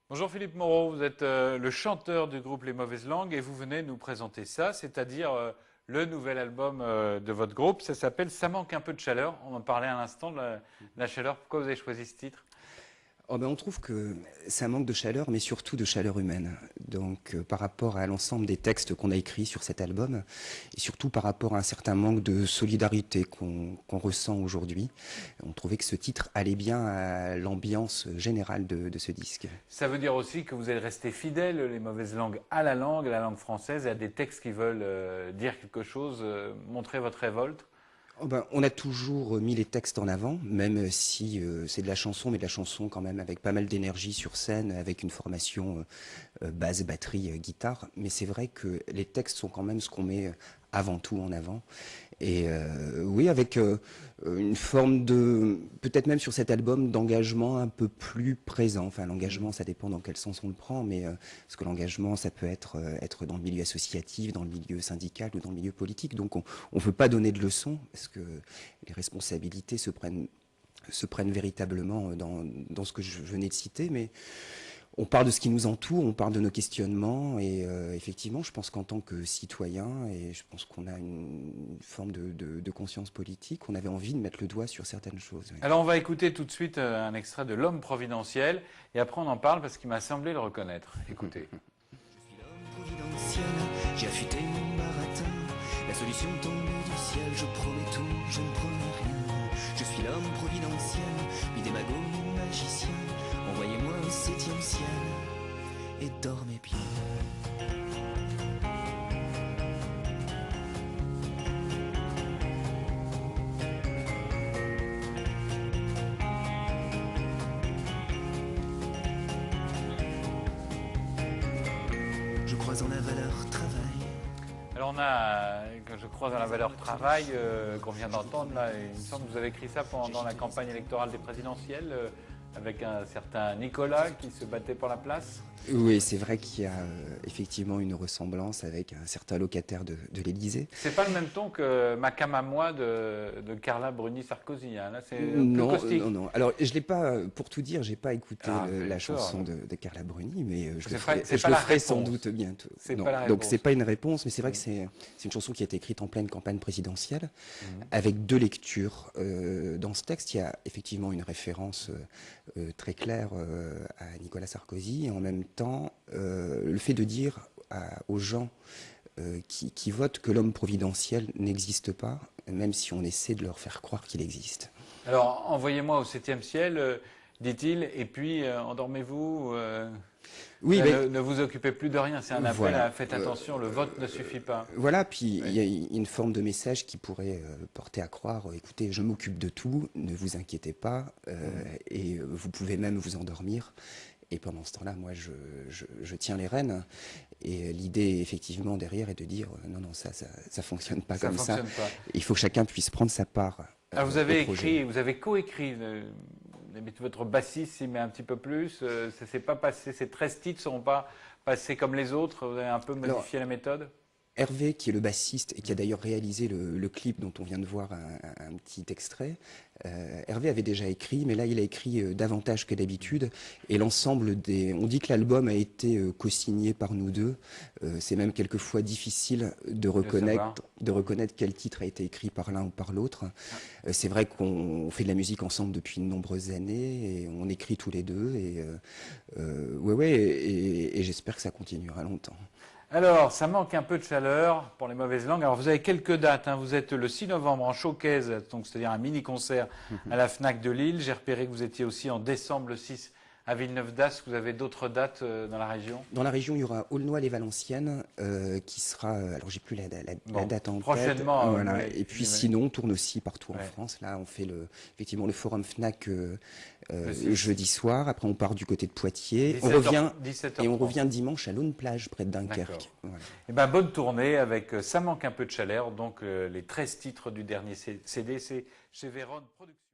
Bonjour Philippe Moreau, vous êtes le chanteur du groupe Les Mauvaises Langues et vous venez nous présenter ça, c'est-à-dire le nouvel album de votre groupe. Ça s'appelle Ça manque un peu de chaleur. On en parlait à l'instant de la chaleur. Pourquoi vous avez choisi ce titre? On trouve que ça manque de chaleur, mais surtout de chaleur humaine. Donc, par rapport à l'ensemble des textes qu'on a écrits sur cet album, et surtout par rapport à un certain manque de solidarité qu'on ressent aujourd'hui, on trouvait que ce titre allait bien à l'ambiance générale de ce disque. Ça veut dire aussi que vous êtes resté fidèle, Les Mauvaises Langues, à la langue française, et à des textes qui veulent dire quelque chose, montrer votre révolte. On a toujours mis les textes en avant, même si c'est de la chanson, mais de la chanson quand même avec pas mal d'énergie sur scène, avec une formation basse, batterie, guitare. Mais c'est vrai que les textes sont quand même ce qu'on met avant tout en avant. Et oui, avec une forme de, peut-être même sur cet album, d'engagement un peu plus présent. Enfin, l'engagement, ça dépend dans quel sens on le prend, mais parce que l'engagement, ça peut être dans le milieu associatif, dans le milieu syndical ou dans le milieu politique. Donc, on ne veut pas donner de leçons, parce que les responsabilités se prennent véritablement dans ce que je venais de citer, mais on parle de ce qui nous entoure, on parle de nos questionnements, et effectivement, je pense qu'en tant que citoyen, et je pense qu'on a une forme de conscience politique, on avait envie de mettre le doigt sur certaines choses. Oui. Alors on va écouter tout de suite un extrait de L'Homme Providentiel, et après on en parle parce qu'il m'a semblé le reconnaître. Écoutez. Je suis l'homme providentiel, j'ai affûté mon baratin. La solution tombe du ciel, je promets tout, je ne promets rien. Je suis l'homme providentiel, mi-démago, mi-magicien. Envoyez-moi au 7e ciel et dormez bien. Je crois en la valeur travail. Alors on a, je crois dans la valeur travail qu'on vient d'entendre là, il me semble que vous avez écrit ça pendant la campagne électorale des présidentielles avec un certain Nicolas qui se battait pour la place. Oui, c'est vrai qu'il y a effectivement une ressemblance avec un certain locataire de l'Élysée. C'est pas le même ton que Macam à moi de Carla Bruni-Sarkozy, hein. Là c'est plus Non, caustique. non. Alors, je l'ai pas, pour tout dire, j'ai pas écouté la d'accord. chanson de Carla Bruni, mais je le C'est pas la ferai sans réponse. doute bientôt. C'est Non, pas la donc réponse. c'est pas une réponse, mais c'est vrai que c'est une chanson qui a été écrite en pleine campagne présidentielle, avec deux lectures. Dans ce texte, il y a effectivement une référence très claire à Nicolas Sarkozy, et en même temps, le fait de dire aux gens qui votent que l'homme providentiel n'existe pas, même si on essaie de leur faire croire qu'il existe. Alors envoyez-moi au 7e ciel, dit-il, et puis endormez-vous. Oui, Ne vous occupez plus de rien, c'est un appel voilà. à faites attention, le vote ne suffit pas. Voilà, puis il y a une forme de message qui pourrait porter à croire, écoutez, je m'occupe de tout, ne vous inquiétez pas, et vous pouvez même vous endormir. Et pendant ce temps-là, moi, je tiens les rênes. Et l'idée, effectivement, derrière, est de dire, non, ça fonctionne pas comme ça. Fonctionne pas. Il faut que chacun puisse prendre sa part. Alors vous avez au projet. écrit, vous avez coécrit, votre bassiste s'y met un petit peu plus, ça s'est pas passé, ces 13 titres ne seront pas passés comme les autres, vous avez un peu modifié la méthode? Hervé, qui est le bassiste et qui a d'ailleurs réalisé le clip dont on vient de voir un petit extrait, Hervé avait déjà écrit, mais là il a écrit davantage que d'habitude, et l'ensemble on dit que l'album a été co-signé par nous deux. C'est même quelquefois difficile de reconnaître quel titre a été écrit par l'un ou par l'autre. C'est vrai qu'on fait de la musique ensemble depuis de nombreuses années, et on écrit tous les deux, et et j'espère que ça continuera longtemps. Alors, ça manque un peu de chaleur pour Les Mauvaises Langues. Alors, vous avez quelques dates, hein. Vous êtes le 6 novembre en showcase, donc c'est-à-dire un mini-concert à la FNAC de Lille. J'ai repéré que vous étiez aussi en décembre le 6 à Villeneuve-d'Ascq. Vous avez d'autres dates dans la région? Dans la région, il y aura Aulnoy-les-Valenciennes, qui sera, alors j'ai plus la date en tête. Prochainement. Voilà. Et puis sinon, on tourne aussi partout en France. Là, on fait effectivement le forum FNAC jeudi soir. Après, on part du côté de Poitiers. On revient 17h30. et on revient dimanche à Laune-Plage, près de Dunkerque. Voilà. Eh ben, bonne tournée avec Ça manque un peu de chaleur. Donc, les 13 titres du dernier CD, c'est chez Véronne Productions.